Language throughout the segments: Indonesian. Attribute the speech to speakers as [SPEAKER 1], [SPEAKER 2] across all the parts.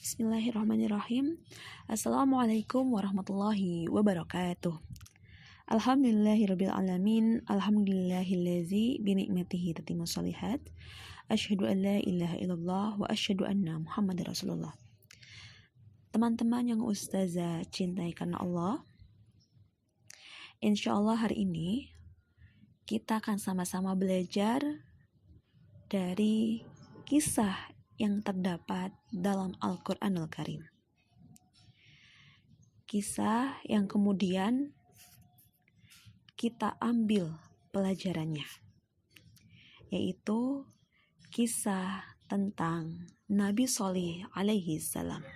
[SPEAKER 1] Bismillahirrahmanirrahim. Assalamualaikum warahmatullahi wabarakatuh. Alhamdulillahirabbil alamin. Alhamdulillahillazi bi ni'matihi tatimmus shalihat. Asyhadu an la ilaha illallah wa asyhadu anna Muhammadar Rasulullah. Teman-teman yang ustazah cintai karena Allah, insyaallah hari ini kita akan sama-sama belajar dari kisah yang terdapat dalam Al-Quranul Karim. Kisah yang kemudian kita ambil pelajarannya, yaitu kisah tentang Nabi Shalih alaihi salam.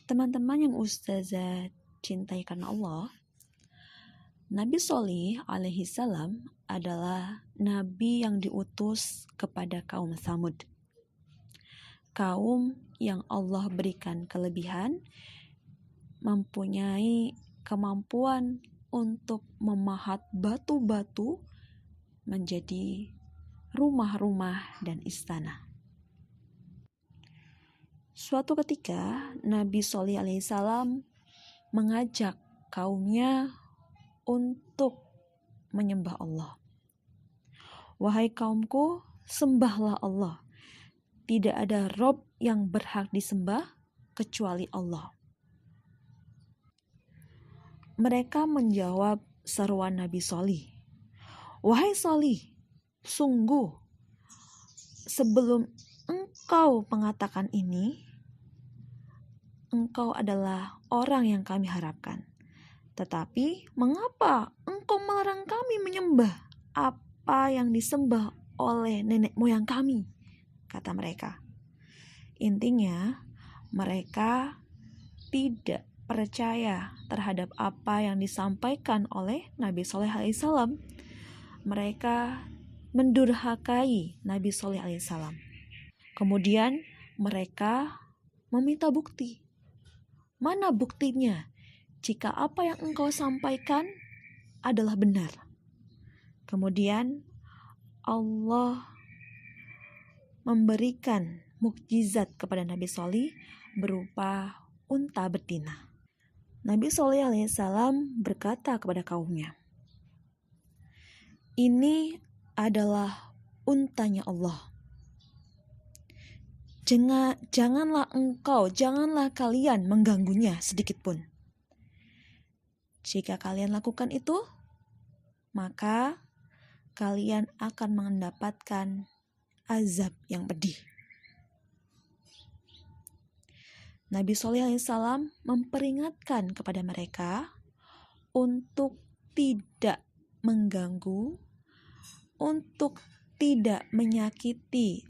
[SPEAKER 1] Teman-teman yang ustazah cintai karena Allah, Nabi Shalih alaihi salam adalah nabi yang diutus kepada kaum Tsamud. Kaum yang Allah berikan kelebihan, mempunyai kemampuan untuk memahat batu-batu menjadi rumah-rumah dan istana. Suatu ketika Nabi Shalih alaihi salam mengajak kaumnya untuk menyembah Allah. Wahai kaumku, sembahlah Allah. Tidak ada Rob yang berhak disembah kecuali Allah. Mereka menjawab seruan Nabi Shalih. Wahai Shalih, sungguh sebelum engkau mengatakan ini, engkau adalah orang yang kami harapkan. Tetapi mengapa engkau melarang kami menyembah apa yang disembah oleh nenek moyang kami? Kata mereka. Intinya, mereka tidak percaya terhadap apa yang disampaikan oleh Nabi Shalih alaihissalam. Mereka mendurhakai Nabi Shalih alaihissalam. Kemudian mereka meminta bukti. Mana buktinya jika apa yang engkau sampaikan adalah benar? Kemudian Allah memberikan mukjizat kepada Nabi Shalih berupa unta betina. Nabi Shalih alaihissalam berkata kepada kaumnya, ini adalah untanya Allah. Janganlah kalian mengganggunya sedikit pun. Jika kalian lakukan itu, maka kalian akan mendapatkan azab yang pedih. Nabi Shalih alaihissalam memperingatkan kepada mereka untuk tidak mengganggu, untuk tidak menyakiti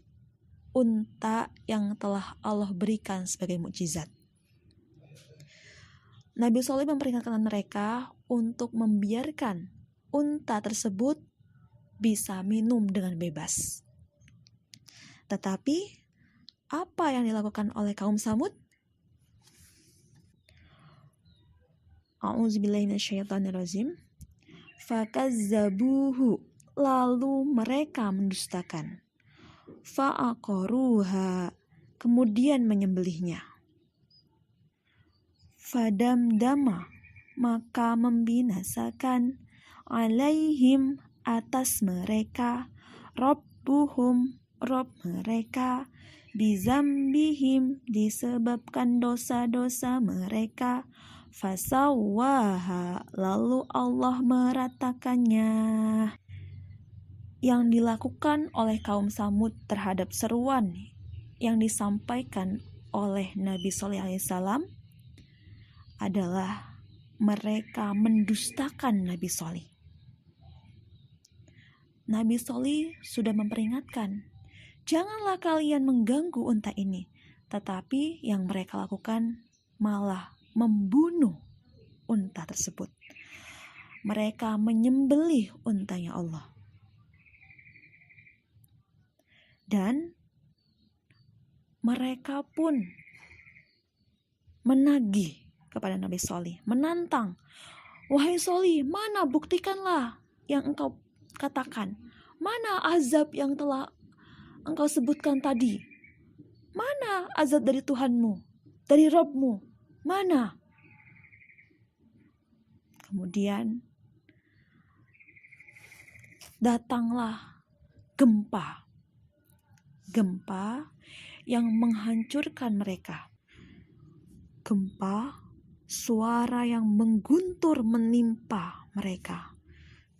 [SPEAKER 1] unta yang telah Allah berikan sebagai mukjizat. Nabi Shalih memperingatkan mereka untuk membiarkan unta tersebut bisa minum dengan bebas. Tetapi apa yang dilakukan oleh kaum Tsamud? A'udzubillahi minasyaitonirrajim. Fakazzabuhu, lalu mereka mendustakan. Fa'aqaruha, kemudian menyembelihnya. Fadamdama, maka membinasakan alaihim, atas mereka, Rabbuhum, Rabb mereka, bizambihim, disebabkan dosa-dosa mereka, fasawwaha, lalu Allah meratakannya. Yang dilakukan oleh kaum Tsamud terhadap seruan yang disampaikan oleh Nabi Shalih alaihissalam adalah mereka mendustakan Nabi Shalih. Nabi Shalih sudah memperingatkan, janganlah kalian mengganggu unta ini. Tetapi yang mereka lakukan malah membunuh unta tersebut. Mereka menyembelih untanya Allah. Dan mereka pun menagih kepada Nabi Shalih, menantang. Wahai Shalih, mana buktikanlah yang engkau katakan. Mana azab yang telah engkau sebutkan tadi? Mana azab dari Tuhanmu, dari Rabbmu? Mana? Kemudian datanglah gempa. Gempa yang menghancurkan mereka. Gempa, suara yang mengguntur menimpa mereka.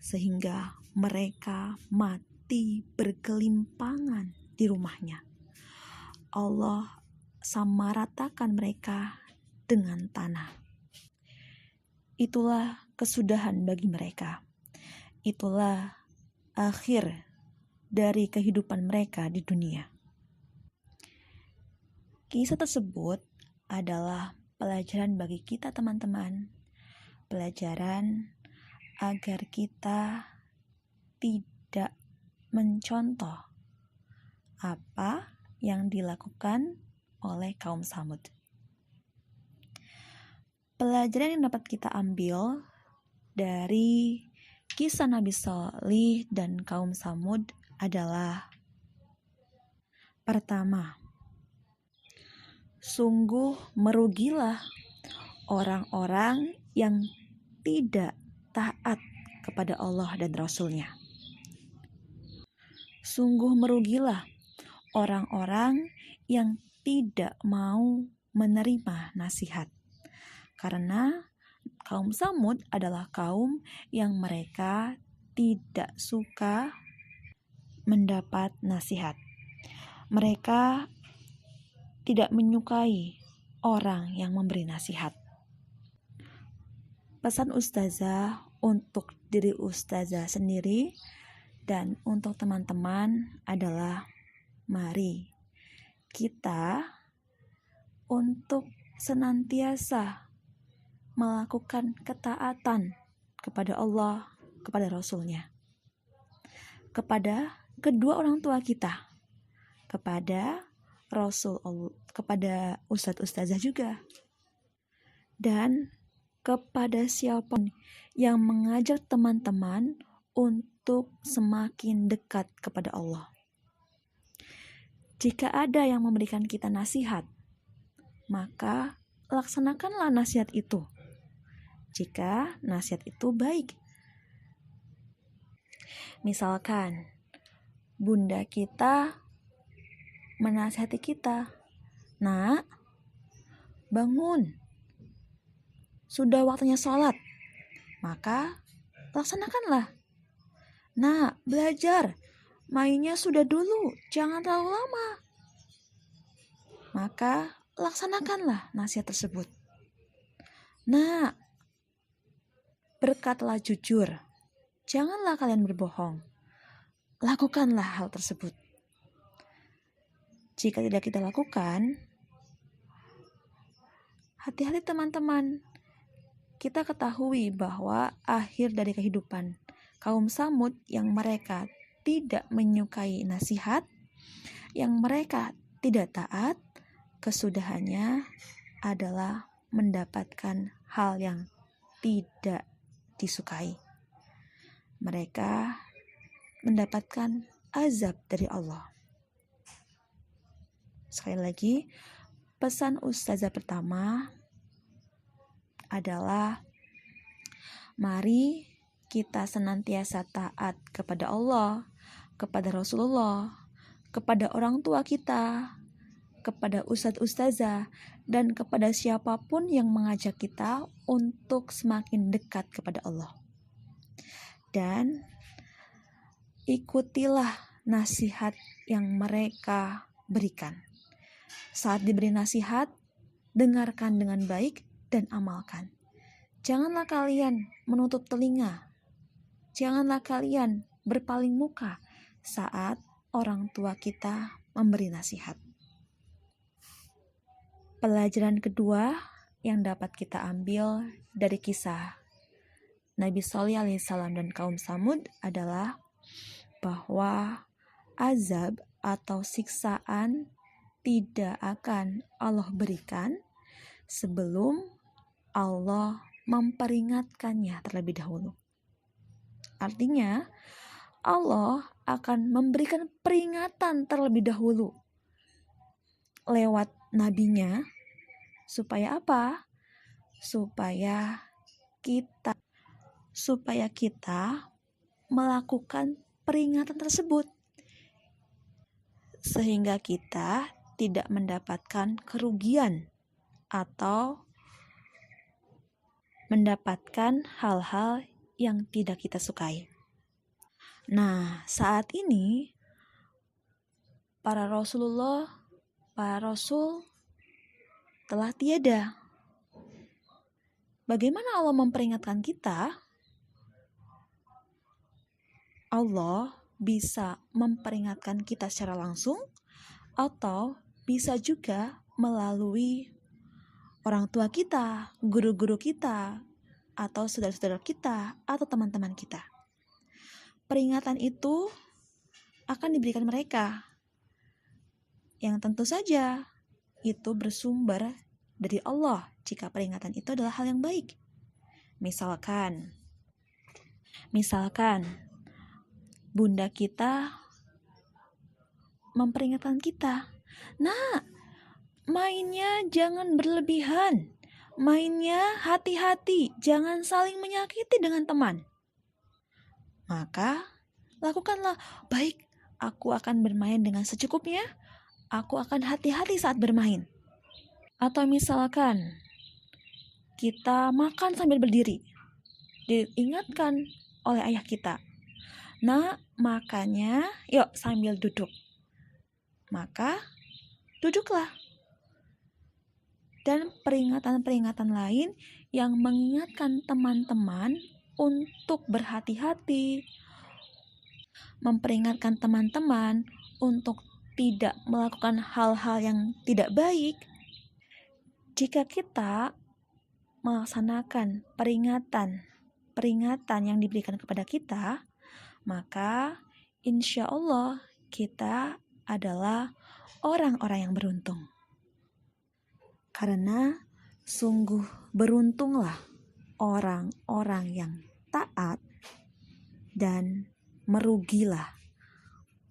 [SPEAKER 1] Sehingga mereka mati bergelimpangan di rumahnya. Allah samaratakan mereka dengan tanah. Itulah kesudahan bagi mereka. Itulah akhir dari kehidupan mereka di dunia. Kisah tersebut adalah pelajaran bagi kita teman-teman. Pelajaran agar kita tidak mencontoh apa yang dilakukan oleh kaum Tsamud. Pelajaran yang dapat kita ambil dari kisah Nabi Shalih dan kaum Tsamud adalah: pertama, sungguh merugilah orang-orang yang tidak taat kepada Allah dan Rasul-Nya. Sungguh merugilah orang-orang yang tidak mau menerima nasihat. Karena kaum Tsamud adalah kaum yang mereka tidak suka mendapat nasihat. Mereka tidak menyukai orang yang memberi nasihat. Pesan ustazah untuk diri ustazah sendiri dan untuk teman-teman adalah: mari kita untuk senantiasa melakukan ketaatan kepada Allah, kepada Rasul-Nya, kepada kedua orang tua kita, kepada Rasul, kepada ustadz-ustazah juga, dan kepada siapapun yang mengajak teman-teman untuk semakin dekat kepada Allah. Jika ada yang memberikan kita nasihat, maka laksanakanlah nasihat itu. Jika nasihat itu baik. Misalkan bunda kita menasihati kita, "Nak, bangun. Sudah waktunya sholat." Maka laksanakanlah. "Nak, belajar. Mainnya sudah dulu, jangan terlalu lama." Maka laksanakanlah nasihat tersebut. "Nak, berkatalah jujur. Janganlah kalian berbohong." Lakukanlah hal tersebut. Jika tidak kita lakukan, hati-hati teman-teman. Kita ketahui bahwa akhir dari kehidupan kaum Tsamud yang mereka tidak menyukai nasihat, yang mereka tidak taat, kesudahannya adalah mendapatkan hal yang tidak disukai. Mereka mendapatkan azab dari Allah. Sekali lagi, pesan ustazah pertama adalah: mari kita senantiasa taat kepada Allah, kepada Rasulullah, kepada orang tua kita, kepada ustadz-ustazah, dan kepada siapapun yang mengajak kita untuk semakin dekat kepada Allah. Dan ikutilah nasihat yang mereka berikan. Saat diberi nasihat, dengarkan dengan baik dan amalkan. Janganlah kalian menutup telinga. Janganlah kalian berpaling muka saat orang tua kita memberi nasihat. Pelajaran kedua yang dapat kita ambil dari kisah Nabi Shalih alaihissalam dan kaum Tsamud adalah bahwa azab atau siksaan tidak akan Allah berikan sebelum Allah memperingatkannya terlebih dahulu. Artinya, Allah akan memberikan peringatan terlebih dahulu lewat nabinya. Supaya apa? Supaya kita melakukan peringatan tersebut, sehingga kita tidak mendapatkan kerugian atau mendapatkan hal-hal yang tidak kita sukai. Nah, saat ini para rasul telah tiada. Bagaimana Allah memperingatkan kita? Allah bisa memperingatkan kita secara langsung atau bisa juga melalui orang tua kita, guru-guru kita, atau saudara-saudara kita, atau teman-teman kita. Peringatan itu akan diberikan mereka, yang tentu saja itu bersumber dari Allah jika peringatan itu adalah hal yang baik. Misalkan bunda kita memperingatkan kita, "Nak, mainnya jangan berlebihan. Mainnya hati-hati, jangan saling menyakiti dengan teman." Maka lakukanlah, "Baik, aku akan bermain dengan secukupnya. Aku akan hati-hati saat bermain." Atau misalkan kita makan sambil berdiri, diingatkan oleh ayah kita, "Nah, makannya yuk sambil duduk." Maka duduklah. Dan peringatan-peringatan lain yang mengingatkan teman-teman untuk berhati-hati, memperingatkan teman-teman untuk tidak melakukan hal-hal yang tidak baik. Jika kita melaksanakan peringatan yang diberikan kepada kita, maka insya Allah kita adalah orang-orang yang beruntung. Karena sungguh beruntunglah orang-orang yang taat dan merugilah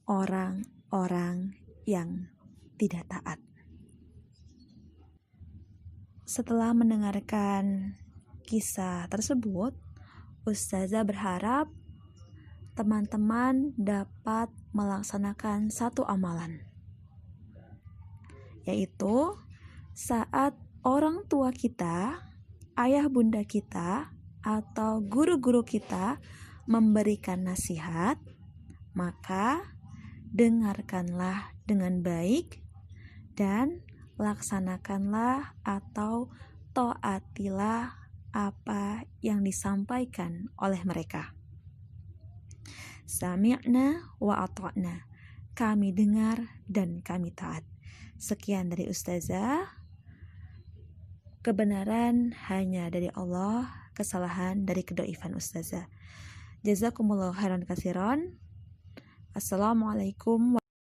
[SPEAKER 1] orang-orang yang tidak taat. Setelah mendengarkan kisah tersebut, Ustazah berharap teman-teman dapat melaksanakan satu amalan, yaitu saat orang tua kita, ayah bunda kita, atau guru-guru kita memberikan nasihat, maka dengarkanlah dengan baik dan laksanakanlah atau taatilah apa yang disampaikan oleh mereka. Sami'na wa ata'na. Kami dengar dan kami taat. Sekian dari Ustazah. Kebenaran hanya dari Allah, kesalahan dari kedoifan Ustazah. Jazakumullahu khairan katsiran. Assalamualaikum